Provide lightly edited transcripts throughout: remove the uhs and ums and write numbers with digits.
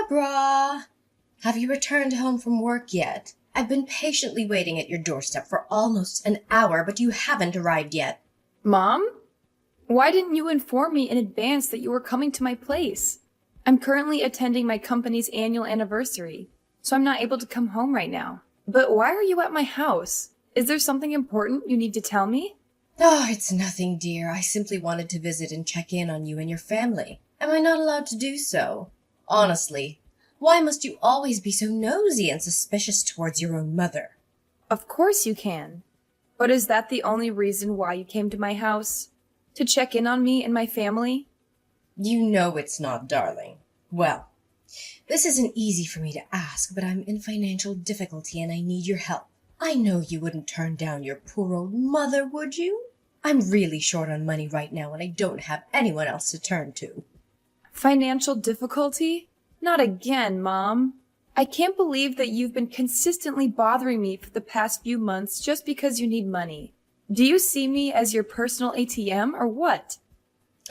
Barbara! Have you returned home from work yet? I've been patiently waiting at your doorstep for almost an hour, but you haven't arrived yet. Mom? Why didn't you inform me in advance that you were coming to my place? I'm currently attending my company's annual anniversary, so I'm not able to come home right now. But why are you at my house? Is there something important you need to tell me? Oh, it's nothing, dear. I simply wanted to visit and check in on you and your family. Am I not allowed to do so? Honestly, why must you always be so nosy and suspicious towards your own mother? Of course you can. But is that the only reason why you came to my house? To check in on me and my family? You know it's not, darling. Well, this isn't easy for me to ask, but I'm in financial difficulty and I need your help. I know you wouldn't turn down your poor old mother, would you? I'm really short on money right now and I don't have anyone else to turn to. Financial difficulty? Not again, Mom. I can't believe that you've been consistently bothering me for the past few months just because you need money. Do you see me as your personal ATM or what?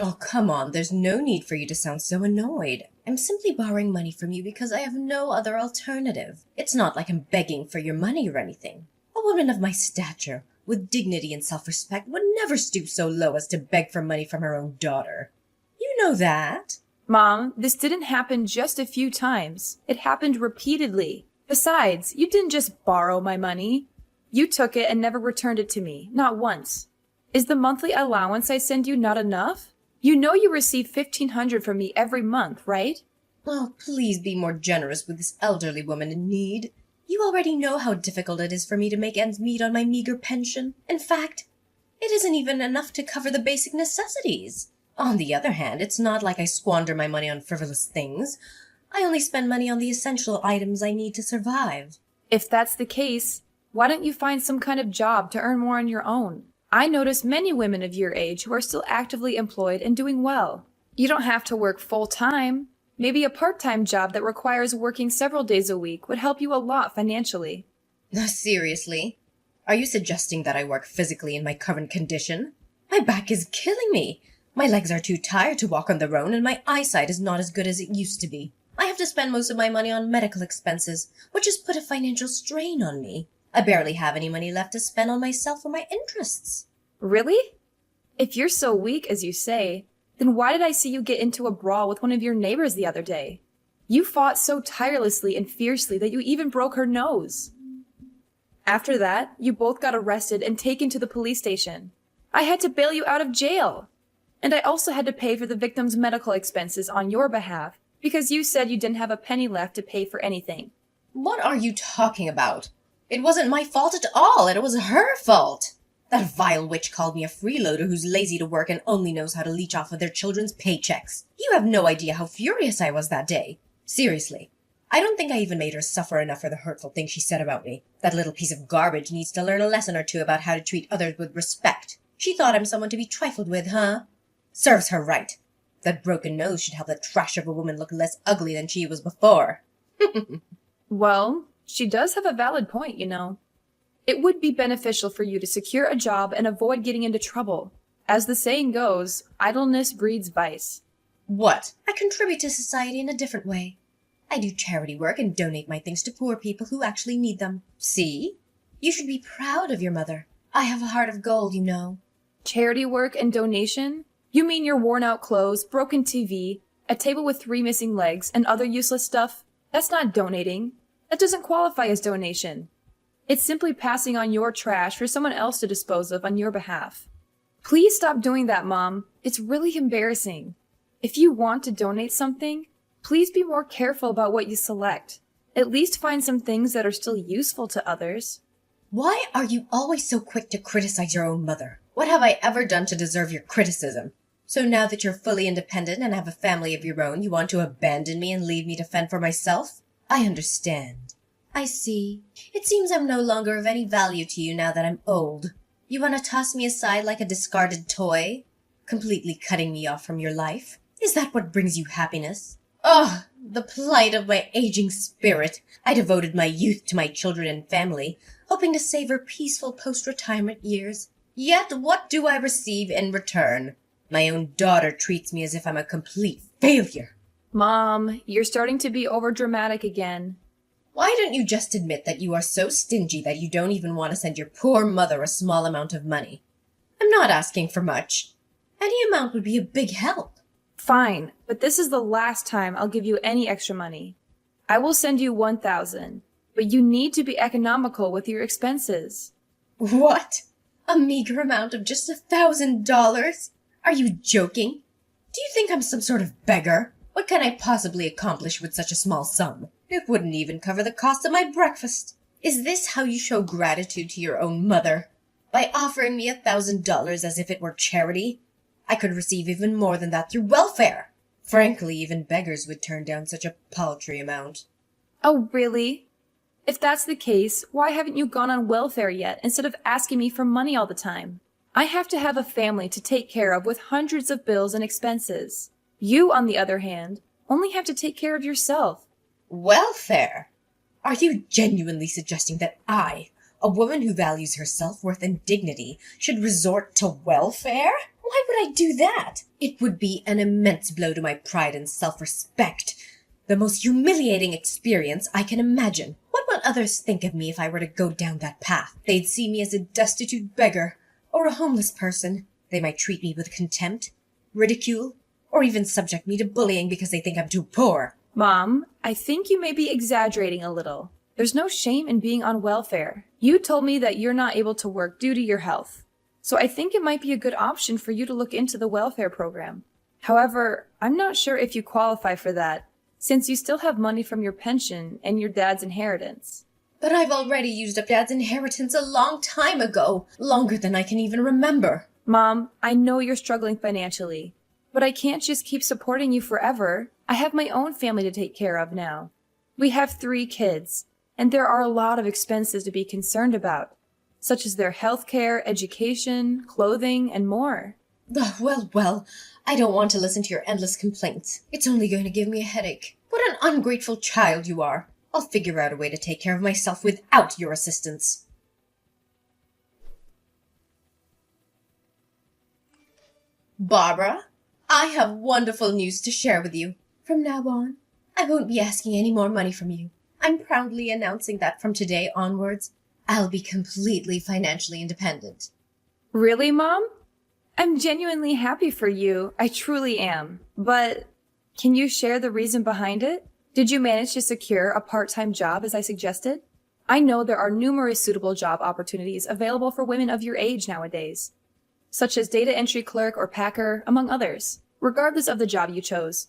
Oh, come on, there's no need for you to sound so annoyed. I'm simply borrowing money from you because I have no other alternative. It's not like I'm begging for your money or anything. A woman of my stature, with dignity and self-respect, would never stoop so low as to beg for money from her own daughter. You know that. Mom, this didn't happen just a few times. It happened repeatedly. Besides, you didn't just borrow my money. You took it and never returned it to me, not once. Is the monthly allowance I send you not enough? You know you receive $1,500 from me every month, right? Oh, please be more generous with this elderly woman in need. You already know how difficult it is for me to make ends meet on my meager pension. In fact, it isn't even enough to cover the basic necessities. On the other hand, it's not like I squander my money on frivolous things. I only spend money on the essential items I need to survive. If that's the case, why don't you find some kind of job to earn more on your own? I notice many women of your age who are still actively employed and doing well. You don't have to work full-time. Maybe a part-time job that requires working several days a week would help you a lot financially. Seriously? Are you suggesting that I work physically in my current condition? My back is killing me. My legs are too tired to walk on their own, and my eyesight is not as good as it used to be. I have to spend most of my money on medical expenses, which has put a financial strain on me. I barely have any money left to spend on myself or my interests. Really? If you're so weak as you say, then why did I see you get into a brawl with one of your neighbors the other day? You fought so tirelessly and fiercely that you even broke her nose. After that, you both got arrested and taken to the police station. I had to bail you out of jail. And I also had to pay for the victim's medical expenses on your behalf because you said you didn't have a penny left to pay for anything. What are you talking about? It wasn't my fault at all. It was her fault. That vile witch called me a freeloader who's lazy to work and only knows how to leech off of their children's paychecks. You have no idea how furious I was that day. Seriously, I don't think I even made her suffer enough for the hurtful things she said about me. That little piece of garbage needs to learn a lesson or two about how to treat others with respect. She thought I'm someone to be trifled with, huh? Serves her right. That broken nose should help the trash of a woman look less ugly than she was before. Well, she does have a valid point, you know. It would be beneficial for you to secure a job and avoid getting into trouble. As the saying goes, idleness breeds vice. What? I contribute to society in a different way. I do charity work and donate my things to poor people who actually need them. See? You should be proud of your mother. I have a heart of gold, you know. Charity work and donation? You mean your worn-out clothes, broken TV, a table with 3 missing legs, and other useless stuff? That's not donating. That doesn't qualify as donation. It's simply passing on your trash for someone else to dispose of on your behalf. Please stop doing that, Mom. It's really embarrassing. If you want to donate something, please be more careful about what you select. At least find some things that are still useful to others. Why are you always so quick to criticize your own mother? What have I ever done to deserve your criticism? So now that you're fully independent and have a family of your own, you want to abandon me and leave me to fend for myself? I understand. I see. It seems I'm no longer of any value to you now that I'm old. You want to toss me aside like a discarded toy? Completely cutting me off from your life? Is that what brings you happiness? Oh, the plight of my aging spirit. I devoted my youth to my children and family, hoping to savor peaceful post-retirement years. Yet what do I receive in return? My own daughter treats me as if I'm a complete failure. Mom, you're starting to be overdramatic again. Why don't you just admit that you are so stingy that you don't even want to send your poor mother a small amount of money? I'm not asking for much. Any amount would be a big help. Fine, but this is the last time I'll give you any extra money. I will send you 1,000, but you need to be economical with your expenses. What? A meager amount of just $1,000? Are you joking? Do you think I'm some sort of beggar? What can I possibly accomplish with such a small sum? It wouldn't even cover the cost of my breakfast. Is this how you show gratitude to your own mother? By offering me $1,000 as if it were charity? I could receive even more than that through welfare. Frankly, even beggars would turn down such a paltry amount. Oh, really? If that's the case, why haven't you gone on welfare yet instead of asking me for money all the time? I have to have a family to take care of with hundreds of bills and expenses. You, on the other hand, only have to take care of yourself. Welfare? Are you genuinely suggesting that I, a woman who values her self-worth and dignity, should resort to welfare? Why would I do that? It would be an immense blow to my pride and self-respect. The most humiliating experience I can imagine. What would others think of me if I were to go down that path? They'd see me as a destitute beggar or a homeless person. They might treat me with contempt, ridicule, or even subject me to bullying because they think I'm too poor. Mom, I think you may be exaggerating a little. There's no shame in being on welfare. You told me that you're not able to work due to your health. So I think it might be a good option for you to look into the welfare program. However, I'm not sure if you qualify for that, since you still have money from your pension and your dad's inheritance. But I've already used up Dad's inheritance a long time ago, longer than I can even remember. Mom, I know you're struggling financially, but I can't just keep supporting you forever. I have my own family to take care of now. We have 3 kids, and there are a lot of expenses to be concerned about, such as their health care, education, clothing, and more. Well, I don't want to listen to your endless complaints. It's only going to give me a headache. What an ungrateful child you are. I'll figure out a way to take care of myself without your assistance. Barbara, I have wonderful news to share with you. From now on, I won't be asking any more money from you. I'm proudly announcing that from today onwards, I'll be completely financially independent. Really, Mom? I'm genuinely happy for you. I truly am. But can you share the reason behind it? Did you manage to secure a part-time job as I suggested? I know there are numerous suitable job opportunities available for women of your age nowadays, such as data entry clerk or packer, among others, regardless of the job you chose.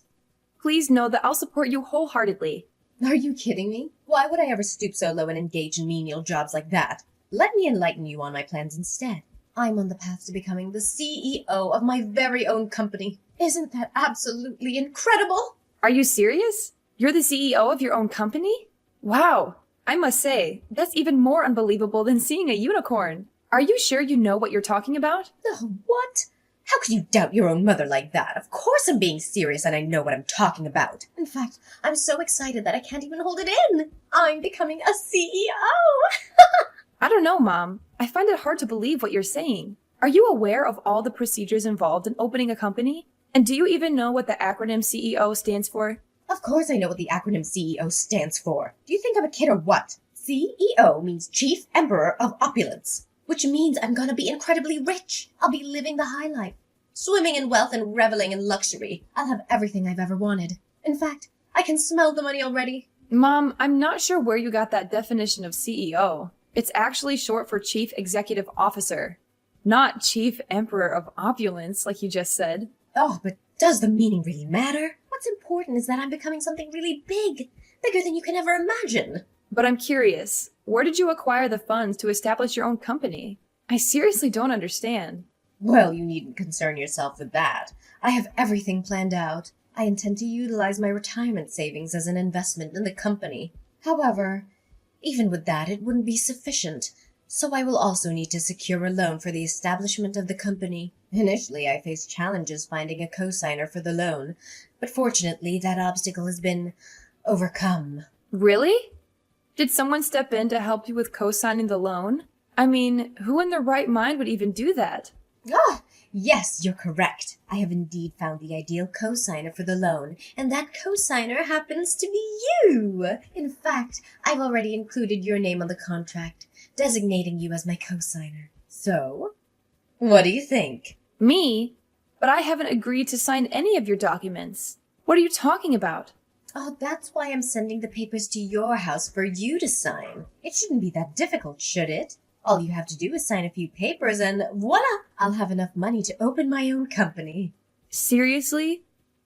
Please know that I'll support you wholeheartedly. Are you kidding me? Why would I ever stoop so low and engage in menial jobs like that? Let me enlighten you on my plans instead. I'm on the path to becoming the CEO of my very own company. Isn't that absolutely incredible? Are you serious? You're the CEO of your own company? Wow, I must say, that's even more unbelievable than seeing a unicorn. Are you sure you know what you're talking about? Oh, what? How could you doubt your own mother like that? Of course I'm being serious and I know what I'm talking about. In fact, I'm so excited that I can't even hold it in. I'm becoming a CEO. I don't know, Mom. I find it hard to believe what you're saying. Are you aware of all the procedures involved in opening a company? And do you even know what the acronym CEO stands for? Of course I know what the acronym CEO stands for. Do you think I'm a kid or what? CEO means Chief Emperor of Opulence, which means I'm gonna be incredibly rich. I'll be living the high life, swimming in wealth and reveling in luxury. I'll have everything I've ever wanted. In fact, I can smell the money already. Mom, I'm not sure where you got that definition of CEO. It's actually short for Chief Executive Officer, not Chief Emperor of Opulence, like you just said. Oh, but does the meaning really matter? What's important is that I'm becoming something really big, bigger than you can ever imagine. But I'm curious, where did you acquire the funds to establish your own company? I seriously don't understand. Well, you needn't concern yourself with that. I have everything planned out. I intend to utilize my retirement savings as an investment in the company. However, even with that, it wouldn't be sufficient, so I will also need to secure a loan for the establishment of the company. Initially, I faced challenges finding a co-signer for the loan, but fortunately that obstacle has been overcome. Really? Did someone step in to help you with co-signing the loan? I mean, who in their right mind would even do that? Ah, Yes, you're correct. I have indeed found the ideal co-signer for the loan, and that co-signer happens to be you. In fact, I've already included your name on the contract, designating you as my co-signer. So, what do you think? Me? But I haven't agreed to sign any of your documents. What are you talking about? Oh, that's why I'm sending the papers to your house for you to sign. It shouldn't be that difficult, should it? All you have to do is sign a few papers and voila! I'll have enough money to open my own company. Seriously?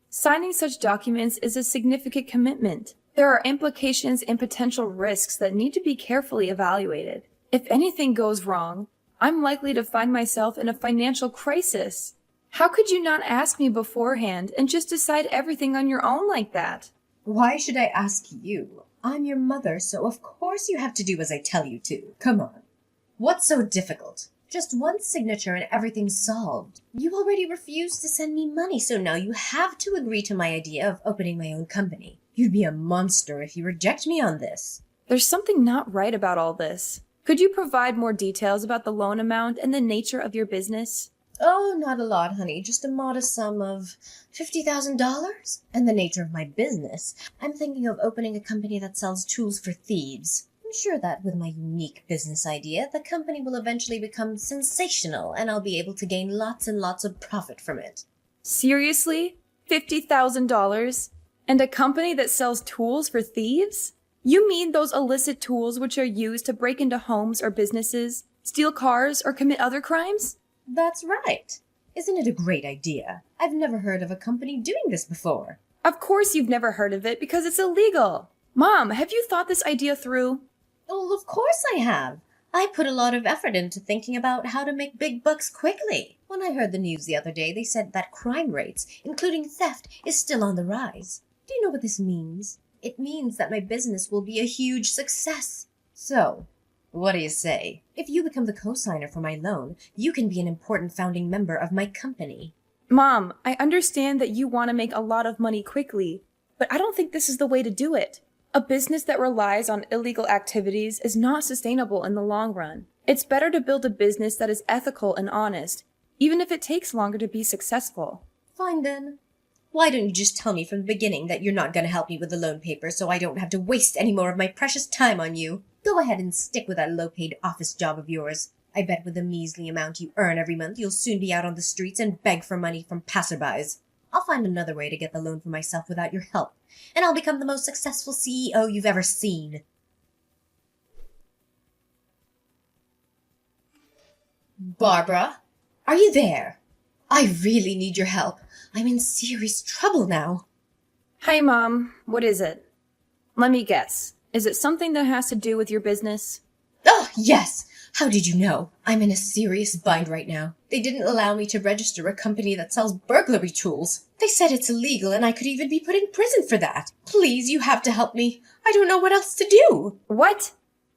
Signing such documents is a significant commitment. There are implications and potential risks that need to be carefully evaluated. If anything goes wrong, I'm likely to find myself in a financial crisis. How could you not ask me beforehand and just decide everything on your own like that? Why should I ask you? I'm your mother, so of course you have to do as I tell you to. Come on. What's so difficult? Just one signature and everything's solved. You already refused to send me money, so now you have to agree to my idea of opening my own company. You'd be a monster if you reject me on this. There's something not right about all this. Could you provide more details about the loan amount and the nature of your business? Oh, not a lot, honey. Just a modest sum of $50,000. And the nature of my business, I'm thinking of opening a company that sells tools for thieves. I'm sure that with my unique business idea, the company will eventually become sensational and I'll be able to gain lots and lots of profit from it. Seriously? $50,000? And a company that sells tools for thieves? You mean those illicit tools which are used to break into homes or businesses, steal cars, or commit other crimes? That's right. Isn't it a great idea? I've never heard of a company doing this before. Of course you've never heard of it because it's illegal. Mom, have you thought this idea through? Oh, of course I have. I put a lot of effort into thinking about how to make big bucks quickly. When I heard the news the other day, they said that crime rates, including theft, is still on the rise. Do you know what this means? It means that my business will be a huge success. So, what do you say? If you become the co-signer for my loan, you can be an important founding member of my company. Mom, I understand that you want to make a lot of money quickly, but I don't think this is the way to do it. A business that relies on illegal activities is not sustainable in the long run. It's better to build a business that is ethical and honest, even if it takes longer to be successful. Fine then. Why don't you just tell me from the beginning that you're not going to help me with the loan papers so I don't have to waste any more of my precious time on you? Go ahead and stick with that low-paid office job of yours. I bet with the measly amount you earn every month, you'll soon be out on the streets and beg for money from passerbys. I'll find another way to get the loan for myself without your help, and I'll become the most successful CEO you've ever seen. Barbara, are you there? I really need your help. I'm in serious trouble now. Hi, Mom. What is it? Let me guess. Is it something that has to do with your business? Oh, yes! How did you know? I'm in a serious bind right now. They didn't allow me to register a company that sells burglary tools. They said it's illegal and I could even be put in prison for that. Please, you have to help me. I don't know what else to do. What?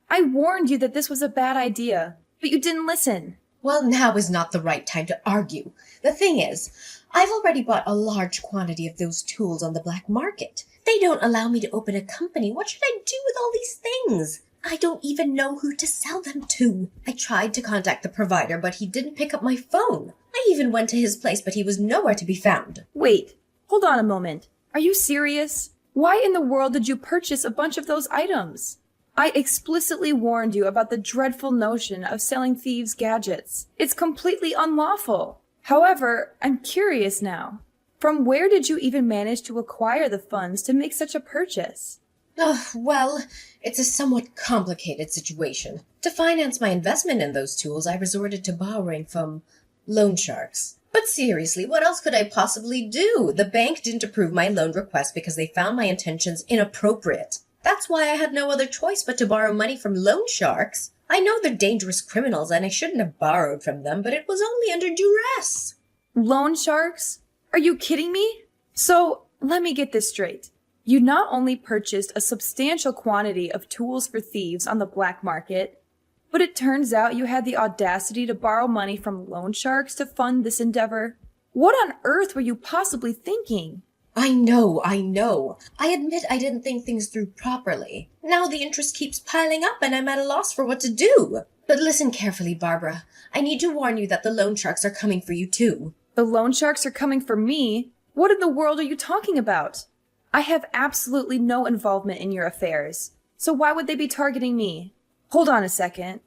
I warned you that this was a bad idea, but you didn't listen. Well, now is not the right time to argue. The thing is, I've already bought a large quantity of those tools on the black market. They don't allow me to open a company. What should I do with all these things? I don't even know who to sell them to. I tried to contact the provider, but he didn't pick up my phone. I even went to his place, but he was nowhere to be found. Wait, hold on a moment. Are you serious? Why in the world did you purchase a bunch of those items? I explicitly warned you about the dreadful notion of selling thieves' gadgets. It's completely unlawful. However, I'm curious now. From where did you even manage to acquire the funds to make such a purchase? Oh, well, it's a somewhat complicated situation. To finance my investment in those tools, I resorted to borrowing from loan sharks. But seriously, what else could I possibly do? The bank didn't approve my loan request because they found my intentions inappropriate. That's why I had no other choice but to borrow money from loan sharks. I know they're dangerous criminals and I shouldn't have borrowed from them, but it was only under duress. Loan sharks? Are you kidding me? So, let me get this straight. You not only purchased a substantial quantity of tools for thieves on the black market, but it turns out you had the audacity to borrow money from loan sharks to fund this endeavor. What on earth were you possibly thinking? I know, I know. I admit I didn't think things through properly. Now the interest keeps piling up and I'm at a loss for what to do. But listen carefully, Barbara. I need to warn you that the loan sharks are coming for you too. The loan sharks are coming for me? What in the world are you talking about? I have absolutely no involvement in your affairs. So why would they be targeting me? Hold on a second.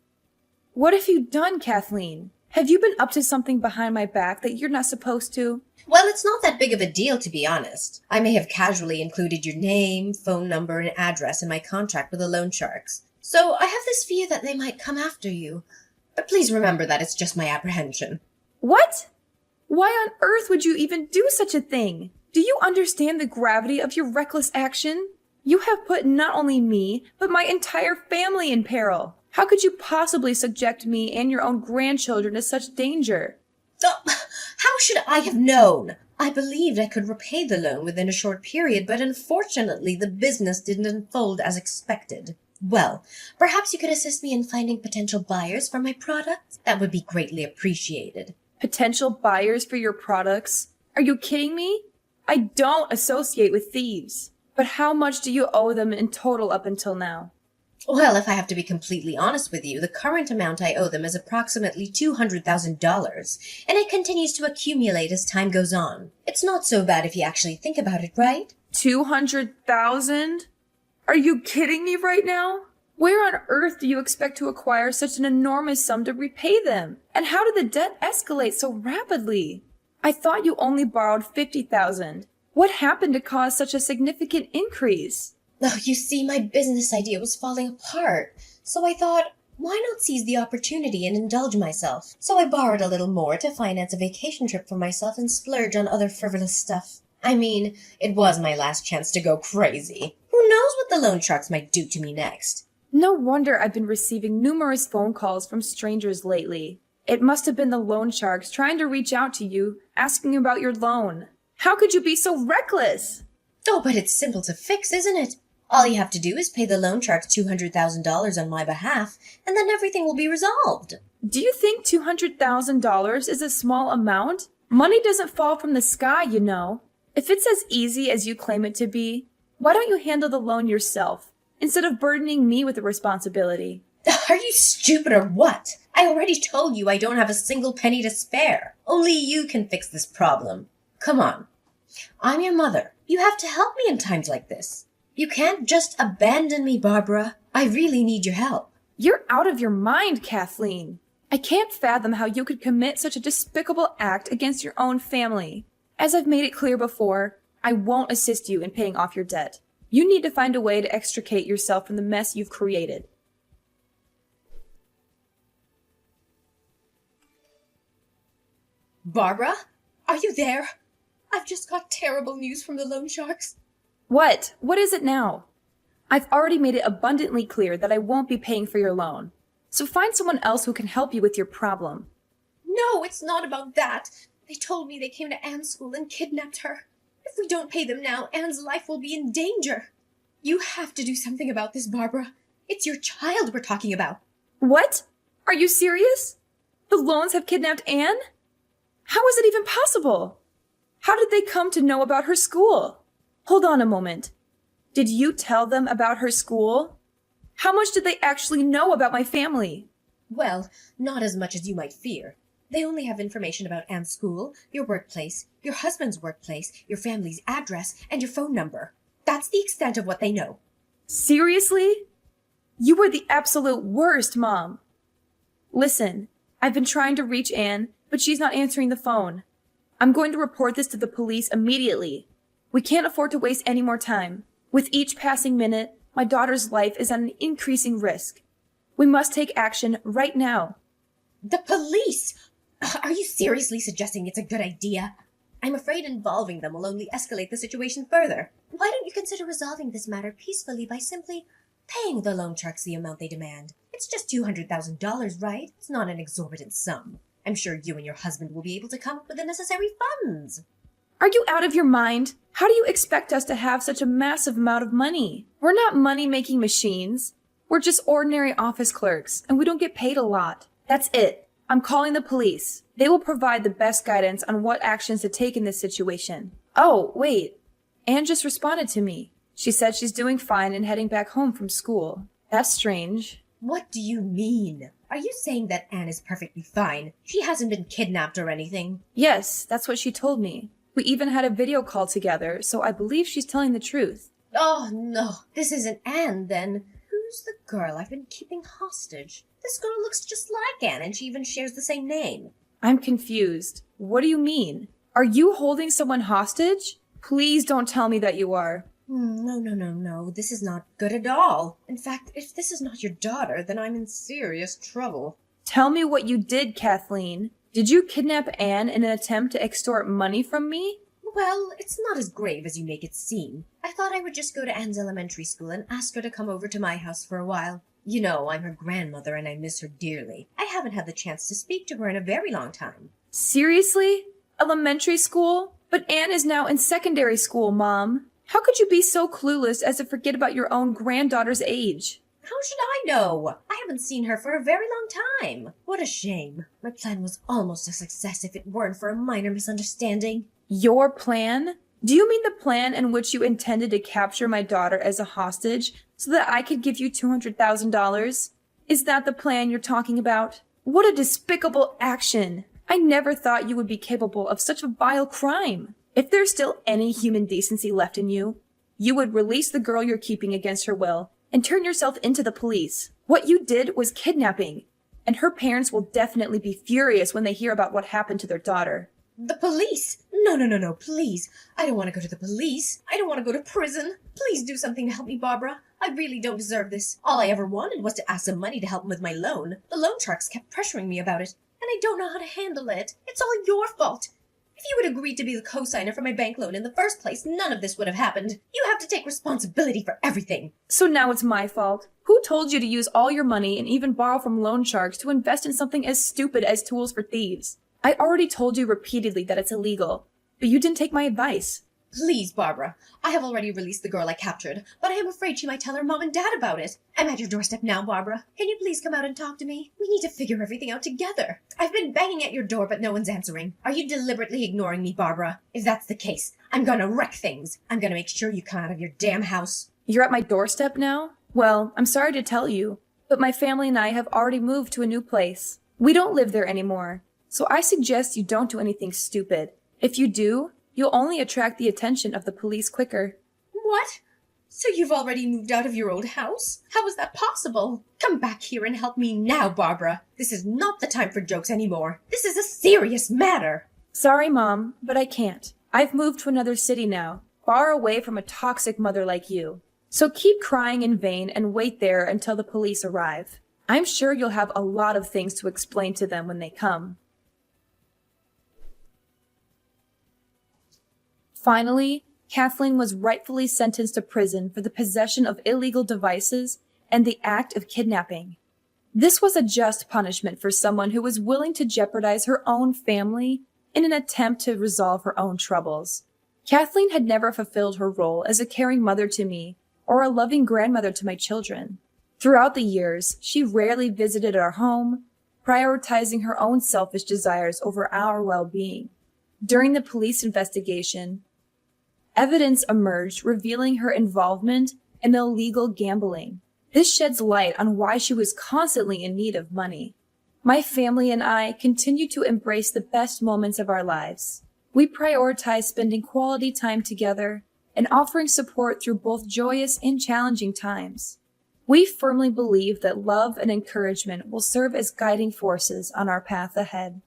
What have you done, Kathleen? Have you been up to something behind my back that you're not supposed to? Well, it's not that big of a deal, to be honest. I may have casually included your name, phone number, and address in my contract with the loan sharks. So I have this fear that they might come after you. But please remember that it's just my apprehension. What? Why on earth would you even do such a thing? Do you understand the gravity of your reckless action? You have put not only me, but my entire family in peril. How could you possibly subject me and your own grandchildren to such danger? Oh, how should I have known? I believed I could repay the loan within a short period, but unfortunately the business didn't unfold as expected. Well, perhaps you could assist me in finding potential buyers for my products? That would be greatly appreciated. Potential buyers for your products? Are you kidding me? I don't associate with thieves. But how much do you owe them in total up until now? Well, if I have to be completely honest with you, the current amount I owe them is approximately $200,000, and it continues to accumulate as time goes on. It's not so bad if you actually think about it, right? 200,000? Are you kidding me right now? Where on earth do you expect to acquire such an enormous sum to repay them? And how did the debt escalate so rapidly? I thought you only borrowed 50,000. What happened to cause such a significant increase? Oh, you see, my business idea was falling apart, so I thought, why not seize the opportunity and indulge myself? So I borrowed a little more to finance a vacation trip for myself and splurge on other frivolous stuff. I mean, it was my last chance to go crazy. Who knows what the loan sharks might do to me next? No wonder I've been receiving numerous phone calls from strangers lately. It must have been the loan sharks trying to reach out to you, asking about your loan. How could you be so reckless? Oh, but it's simple to fix, isn't it? All you have to do is pay the loan sharks $200,000 on my behalf, and then everything will be resolved. Do you think $200,000 is a small amount? Money doesn't fall from the sky, you know. If it's as easy as you claim it to be, why don't you handle the loan yourself, instead of burdening me with the responsibility? Are you stupid or what? I already told you I don't have a single penny to spare. Only you can fix this problem. Come on. I'm your mother. You have to help me in times like this. You can't just abandon me, Barbara. I really need your help. You're out of your mind, Kathleen. I can't fathom how you could commit such a despicable act against your own family. As I've made it clear before, I won't assist you in paying off your debt. You need to find a way to extricate yourself from the mess you've created. Barbara? Are you there? I've just got terrible news from the loan sharks. What? What is it now? I've already made it abundantly clear that I won't be paying for your loan. So find someone else who can help you with your problem. No, it's not about that. They told me they came to Anne's school and kidnapped her. If we don't pay them now, Anne's life will be in danger. You have to do something about this, Barbara. It's your child we're talking about. What? Are you serious? The loans have kidnapped Anne? How is it even possible? How did they come to know about her school? Hold on a moment. Did you tell them about her school? How much did they actually know about my family? Well, not as much as you might fear. They only have information about Anne's school, your workplace, your husband's workplace, your family's address, and your phone number. That's the extent of what they know. Seriously? You were the absolute worst, Mom. Listen, I've been trying to reach Anne, but she's not answering the phone. I'm going to report this to the police immediately. We can't afford to waste any more time. With each passing minute, my daughter's life is at an increasing risk. We must take action right now. The police! Are you seriously suggesting it's a good idea? I'm afraid involving them will only escalate the situation further. Why don't you consider resolving this matter peacefully by simply paying the loan sharks the amount they demand? It's just $200,000, right? It's not an exorbitant sum. I'm sure you and your husband will be able to come up with the necessary funds. Are you out of your mind? How do you expect us to have such a massive amount of money? We're not money-making machines. We're just ordinary office clerks, and we don't get paid a lot. That's it. I'm calling the police. They will provide the best guidance on what actions to take in this situation. Oh, wait. Anne just responded to me. She said she's doing fine and heading back home from school. That's strange. What do you mean? Are you saying that Anne is perfectly fine? She hasn't been kidnapped or anything? Yes, that's what she told me. We even had a video call together, so I believe she's telling the truth. Oh, no. This isn't Anne, then. Who's the girl I've been keeping hostage? This girl looks just like Anne, and she even shares the same name. I'm confused. What do you mean? Are you holding someone hostage? Please don't tell me that you are. No. This is not good at all. In fact, if this is not your daughter, then I'm in serious trouble. Tell me what you did, Kathleen. Did you kidnap Anne in an attempt to extort money from me? Well, it's not as grave as you make it seem. I thought I would just go to Anne's elementary school and ask her to come over to my house for a while. You know, I'm her grandmother and I miss her dearly. I haven't had the chance to speak to her in a very long time. Seriously? Elementary school? But Anne is now in secondary school, Mom. How could you be so clueless as to forget about your own granddaughter's age? How should I know? I haven't seen her for a very long time. What a shame. My plan was almost a success if it weren't for a minor misunderstanding. Your plan? Do you mean the plan in which you intended to capture my daughter as a hostage so that I could give you $200,000? Is that the plan you're talking about? What a despicable action! I never thought you would be capable of such a vile crime. If there's still any human decency left in you, you would release the girl you're keeping against her will and turn yourself into the police. What you did was kidnapping, and her parents will definitely be furious when they hear about what happened to their daughter. The police? No, please. I don't want to go to the police. I don't want to go to prison. Please do something to help me, Barbara. I really don't deserve this. All I ever wanted was to ask some money to help with my loan. The loan sharks kept pressuring me about it, and I don't know how to handle it. It's all your fault. If you had agreed to be the co-signer for my bank loan in the first place, none of this would have happened. You have to take responsibility for everything. So now it's my fault. Who told you to use all your money and even borrow from loan sharks to invest in something as stupid as tools for thieves? I already told you repeatedly that it's illegal, but you didn't take my advice. Please, Barbara. I have already released the girl I captured, but I am afraid she might tell her mom and dad about it. I'm at your doorstep now, Barbara. Can you please come out and talk to me? We need to figure everything out together. I've been banging at your door, but no one's answering. Are you deliberately ignoring me, Barbara? If that's the case, I'm gonna wreck things. I'm gonna make sure you come out of your damn house. You're at my doorstep now? Well, I'm sorry to tell you, but my family and I have already moved to a new place. We don't live there anymore, so I suggest you don't do anything stupid. If you do, you'll only attract the attention of the police quicker. What? So you've already moved out of your old house? How is that possible? Come back here and help me now, Barbara. This is not the time for jokes anymore. This is a serious matter. Sorry, Mom, but I can't. I've moved to another city now, far away from a toxic mother like you. So keep crying in vain and wait there until the police arrive. I'm sure you'll have a lot of things to explain to them when they come. Finally, Kathleen was rightfully sentenced to prison for the possession of illegal devices and the act of kidnapping. This was a just punishment for someone who was willing to jeopardize her own family in an attempt to resolve her own troubles. Kathleen had never fulfilled her role as a caring mother to me or a loving grandmother to my children. Throughout the years, she rarely visited our home, prioritizing her own selfish desires over our well-being. During the police investigation, evidence emerged revealing her involvement in illegal gambling. This sheds light on why she was constantly in need of money. My family and I continue to embrace the best moments of our lives. We prioritize spending quality time together and offering support through both joyous and challenging times. We firmly believe that love and encouragement will serve as guiding forces on our path ahead.